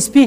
SP,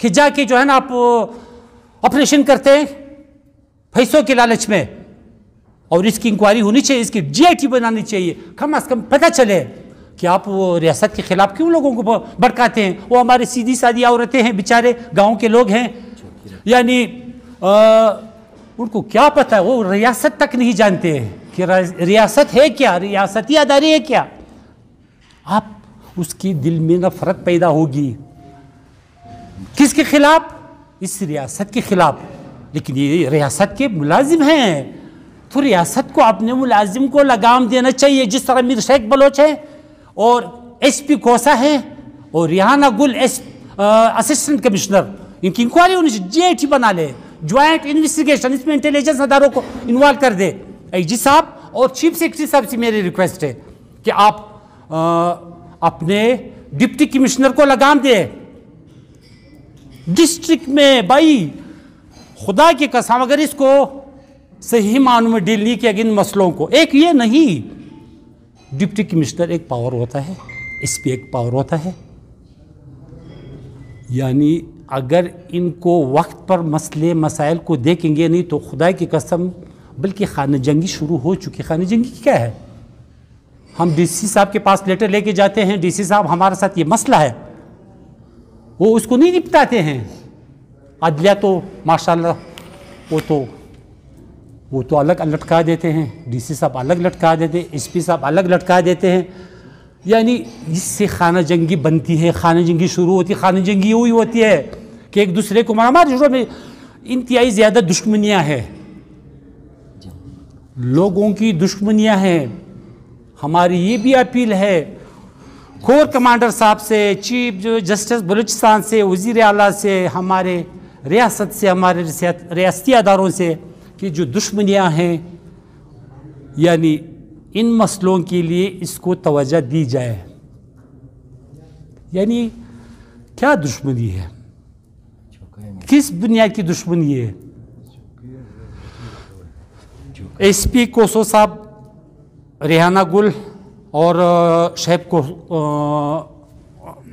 کہ جا کے جو ہے نا آپ آپریشن کرتے ہیں پیسوں کے لالچ میں، اور اس کی انکوائری ہونی چاہیے، اس کی GIT بنانی چاہیے، کم از کم پتہ چلے کہ آپ وہ ریاست کے خلاف کیوں لوگوں کو بھڑکاتے ہیں. وہ ہمارے سیدھی سادھی عورتیں ہیں، بیچارے گاؤں کے لوگ ہیں، یعنی ان کو کیا پتہ ہے، وہ ریاست تک نہیں جانتے ہیں کہ ریاست ہے کیا، ریاستی ادارے ہے کیا. آپ اس کی دل میں نفرت پیدا ہوگی، کس کے خلاف؟ اس ریاست کے خلاف. لیکن یہ ریاست کے ملازم ہیں، تو ریاست کو اپنے ملازم کو لگام دینا چاہیے. جس طرح میر شیخ بلوچ ہے اور SP کوسا ہے اور ریحانہ گل اسسٹنٹ کمشنر، ان کی انکوائری ہونی چاہیے، GIT بنا لے، جوائنٹ انویسٹیگیشن، اس میں انٹیلیجنس اداروں کو انوالو کر دے. IG صاحب اور چیف سیکرٹری صاحب سے میری ریکویسٹ ہے کہ آپ اپنے ڈپٹی کمشنر کو لگام دے ڈسٹرکٹ میں. بھائی خدا کی قسم اگر اس کو صحیح معنوں میں ڈیل نہیں کیا ان مسئلوں کو، ایک یہ نہیں، ڈپٹی کمشنر ایک پاور ہوتا ہے، SP ایک پاور ہوتا ہے. یعنی اگر ان کو وقت پر مسئلے مسائل کو دیکھیں گے نہیں تو خدا کی قسم، بلکہ خانہ جنگی شروع ہو چکی. خانہ جنگی کیا ہے؟ ہم DC صاحب کے پاس لیٹر لے کے جاتے ہیں، DC صاحب ہمارے ساتھ یہ مسئلہ ہے، وہ اس کو نہیں نپٹاتے ہیں. عدلیہ تو ماشاءاللہ وہ تو الگ لٹکا دیتے ہیں، DC صاحب الگ لٹکا دیتے ہیں، SP صاحب الگ لٹکا دیتے ہیں. یعنی اس سے خانہ جنگی بنتی ہے، خانہ جنگی شروع ہوتی ہے. خانہ جنگی ہوئی ہوتی ہے کہ ایک دوسرے کو ہمارے شعبے میں انتہائی زیادہ دشمنیاں ہیں، لوگوں کی دشمنیاں ہیں. ہماری یہ بھی اپیل ہے کور کمانڈر صاحب سے، چیف جسٹس بلوچستان سے، وزیر اعلیٰ سے، ہمارے ریاست سے، ہمارے ریاستی اداروں سے کہ جو دشمنیاں ہیں یعنی ان مسئلوں کے لیے اس کو توجہ دی جائے. یعنی کیا دشمنی ہے، کس بنیاد کی دشمنی ہے؟ SP کوسو صاحب، ریحانہ گل اور شعیب کو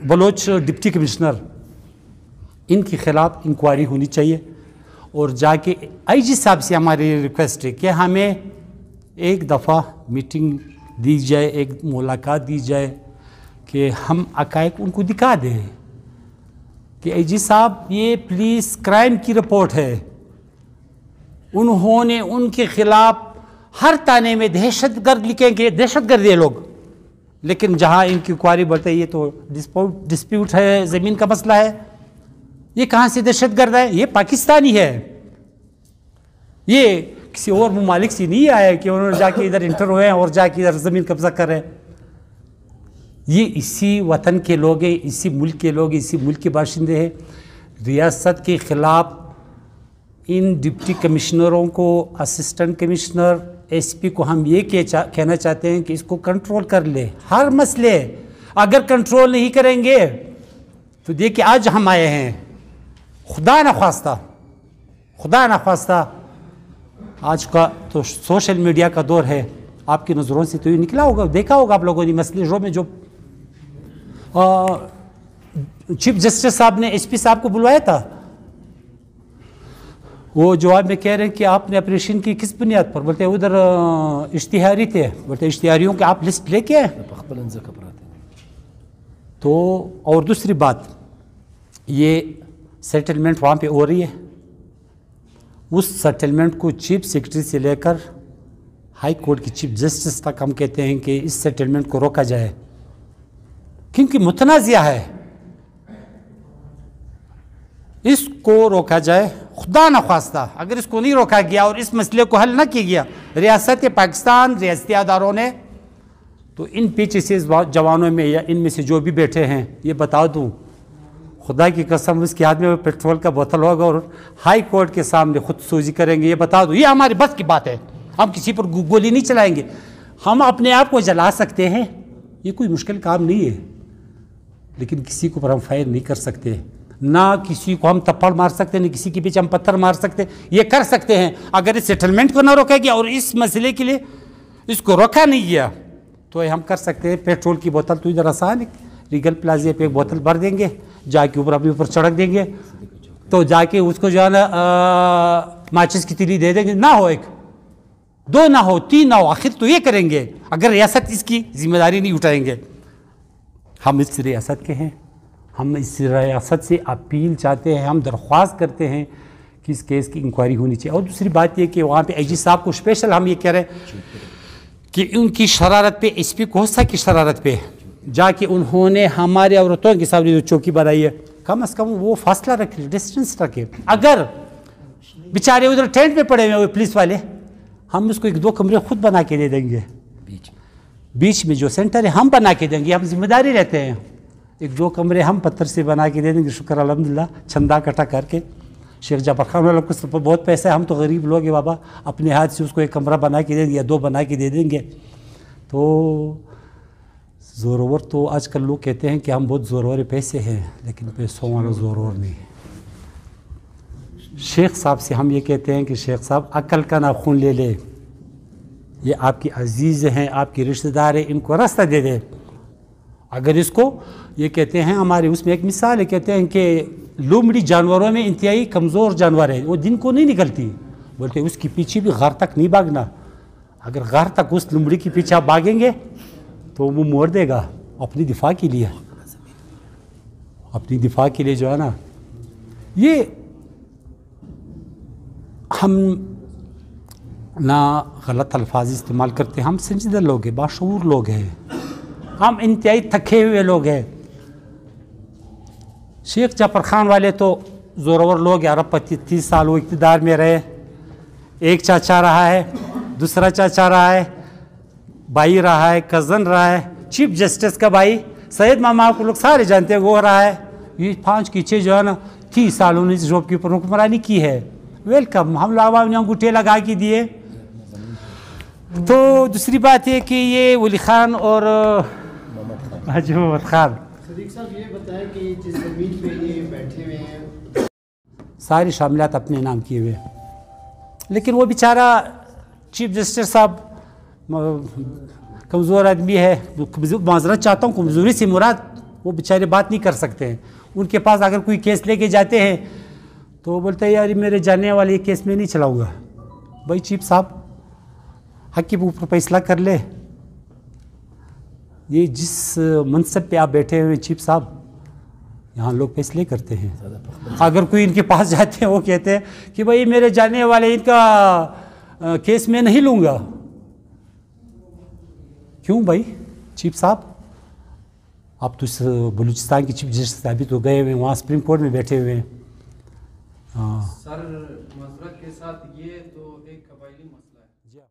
بلوچ ڈپٹی کمشنر، ان کے خلاف انکوائری ہونی چاہیے. اور جا کے IG صاحب سے ہماری ریکویسٹ ہے کہ ہمیں ایک دفعہ میٹنگ دی جائے، ایک ملاقات دی جائے کہ ہم حقائق ان کو دکھا دیں کہ IG صاحب یہ پولیس کرائم کی رپورٹ ہے، انہوں نے ان کے خلاف ہر تانے میں دہشت گرد لکھیں گے، دہشت گرد یہ لوگ، لیکن جہاں ان کی انکوائری بڑھتے یہ تو ڈسپیوٹ ہے، زمین کا مسئلہ ہے. یہ کہاں سے دہشت گرد ہے؟ یہ پاکستانی ہے، یہ کسی اور ممالک سے نہیں آئے کہ انہوں نے جا کے ادھر انٹر ہوئے ہیں اور جا کے ادھر زمین قبضہ کر رہے ہیں. یہ اسی وطن کے لوگ ہیں، اسی ملک کے لوگ، اسی ملک کے باشندے ہیں. ریاست کے خلاف ان ڈپٹی کمشنروں کو، اسسٹنٹ کمشنر، SP کو ہم یہ کہنا چاہتے ہیں کہ اس کو کنٹرول کر لے. ہر مسئلے اگر کنٹرول نہیں کریں گے تو دیکھیں آج ہم آئے ہیں، خدا نخواستہ آج کا تو سوشل میڈیا کا دور ہے، آپ کی نظروں سے تو یہ نکلا ہوگا، دیکھا ہوگا آپ لوگوں نے مسئلے جو میں جو چیف جسٹس صاحب نے SP صاحب کو بلوایا تھا، وہ جواب میں کہہ رہے ہیں کہ آپ نے آپریشن کی کس بنیاد پر؟ بولتے ادھر اشتہاری تھے، بولتے اشتہاریوں کے آپ لسٹ لے کے آئے. تو اور دوسری بات، یہ سیٹلمنٹ وہاں پہ ہو رہی ہے، اس سیٹلمنٹ کو چیف سیکرٹری سے لے کر ہائی کورٹ کی چیف جسٹس تک ہم کہتے ہیں کہ اس سیٹلمنٹ کو روکا جائے، کیونکہ متنازع ہے، اس کو روکا جائے. خدا نخواستہ اگر اس کو نہیں روکا گیا اور اس مسئلے کو حل نہ کیا گیا ریاست پاکستان، ریاستی اداروں نے، تو ان پیچھے سے جوانوں میں یا ان میں سے جو بھی بیٹھے ہیں، یہ بتا دوں خدا کی قسم اس کے ہاتھ میں پیٹرول کا بوتل ہوگا اور ہائی کورٹ کے سامنے خود سوزی کریں گے. یہ بتا دوں، یہ ہماری بس کی بات ہے، ہم کسی پر گولی نہیں چلائیں گے. ہم اپنے آپ کو جلا سکتے ہیں، یہ کوئی مشکل کام نہیں ہے، لیکن کسی کو پر ہم فائر نہیں کر سکتے، نہ کسی کو ہم تھپڑ مار سکتے، نہ کسی کے پیچھے ہم پتھر مار سکتے. یہ کر سکتے ہیں اگر اس سیٹلمنٹ کو نہ روکا گیا اور اس مسئلے کے لیے اس کو روکا نہیں گیا تو یہ ہم کر سکتے ہیں. پیٹرول کی بوتل تو ادھر آسان ہے، ریگل پلازے پہ ایک بوتل بھر دیں گے، جا کے اوپر اپنے اوپر چڑک دیں گے، تو جا کے اس کو جو ہے نا ماچس کی تیلی دے دیں گے، نہ ہو 1 2 نہ ہو 3 نہ ہو، آخر تو یہ کریں گے اگر ریاست اس کی ذمہ داری نہیں اٹھائیں گے۔ ہم اس ریاست کے ہیں، ہم اس ریاست سے اپیل چاہتے ہیں، ہم درخواست کرتے ہیں کہ اس کیس کی انکوائری ہونی چاہیے۔ اور دوسری بات یہ کہ وہاں پہ آئی جی صاحب کو اسپیشل ہم یہ کہہ رہے ہیں کہ ان کی شرارت پہ، ایس پی کوسا کی شرارت پہ جا کے انہوں نے ہمارے عورتوں کے سامنے جو چوکی بنائی ہے، کم از کم وہ فاصلہ رکھے، ڈسٹنس رکھے۔ اگر بیچارے ادھر ٹینٹ میں پڑے ہوئے وہ پولیس والے، ہم اس کو 1 2 کمرے خود بنا کے دے دیں گے، بیچ میں جو سینٹر ہے ہم بنا کے دیں گے، ہم ذمہ داری رہتے ہیں، 1 2 کمرے ہم پتھر سے بنا کے دے دیں گے، شکر الحمدللہ چندہ اکٹھا کر کے۔ شیخ جعفر خان والا کو بہت پیسہ ہے، ہم تو غریب لوگ ہیں بابا، اپنے ہاتھ سے اس کو 1 کمرہ بنا کے دیں گے یا 2 بنا کے دے دیں گے۔ تو زورور تو آج کل لوگ کہتے ہیں کہ ہم بہت زورور پیسے ہیں، لیکن پیسوں والا زورور نہیں۔ شیخ صاحب سے ہم یہ کہتے ہیں کہ شیخ صاحب عقل کا ناخن لے لے، یہ آپ کی عزیز ہیں، آپ کی رشتہ دار ہیں، ان کو راستہ دے دے۔ اگر اس کو یہ کہتے ہیں، ہمارے اس میں ایک مثال ہے، کہتے ہیں کہ لومڑی جانوروں میں انتہائی کمزور جانور ہے، وہ دن کو نہیں نکلتی، بولتے اس کی پیچھے بھی غار تک نہیں بھاگنا، اگر غار تک اس لومڑی کے پیچھے آپ بھاگیں گے تو وہ موڑ دے گا اپنی دفاع کے لیے، اپنی دفاع کے لیے جو ہے نا۔ یہ ہم نہ غلط الفاظ استعمال کرتے ہیں، ہم سنجیدہ لوگ ہیں، باشعور لوگ ہیں، ہم انتہائی تھکے ہوئے لوگ ہیں۔ شیخ جعفر خان والے تو زورور لوگ ہیں، عرب 30 سال وہ اقتدار میں رہے، ایک چاچا رہا ہے، دوسرا چاچا رہا ہے، بھائی رہا ہے، کزن رہا ہے، چیف جسٹس کا بھائی سید ماما کو لوگ سارے جانتے ہیں، وہ رہا ہے۔ یہ 5 کی 6 جو ہے نا 30 سال انہوں نے اس جاب کے اوپر حکمرانی کی ہے۔ ویلکم، ہم عوام نے انگوٹھے لگا کے دیے۔ تو دوسری بات یہ کہ یہ ولی خان اور حاجی محمد خان، صدیق صاحب یہ بتائیں کہ جس زمین پہ یہ بیٹھے ہوئے ہیں ساری شاملات اپنے نام کیے ہوئے، لیکن وہ بیچارہ چیف جسٹس صاحب کمزور آدمی ہے، معذرت چاہتا ہوں، کمزوری سے مراد وہ بیچارے بات نہیں کر سکتے ہیں، ان کے پاس اگر کوئی کیس لے کے جاتے ہیں تو وہ بولتے ہیں یار میرے جاننے والے یہ کیس میں نہیں چلاؤں گا۔ بھائی چیف صاحب حق کے اوپر فیصلہ کر لے، یہ جس منصب پہ آپ بیٹھے ہوئے چیف صاحب، یہاں لوگ فیصلے کرتے ہیں۔ اگر کوئی ان کے پاس جاتے ہیں وہ کہتے ہیں کہ بھائی میرے جاننے والے ان کا کیس میں نہیں لوں گا۔ کیوں بھائی چیف صاحب، آپ تو اس بلوچستان کے چیف جسٹس ابھی تو گئے ہوئے ہیں، وہاں سپریم کورٹ میں بیٹھے ہوئے ہیں۔ سر معذرت کے ساتھ یہ تو ایک قبائلی مسئلہ ہے۔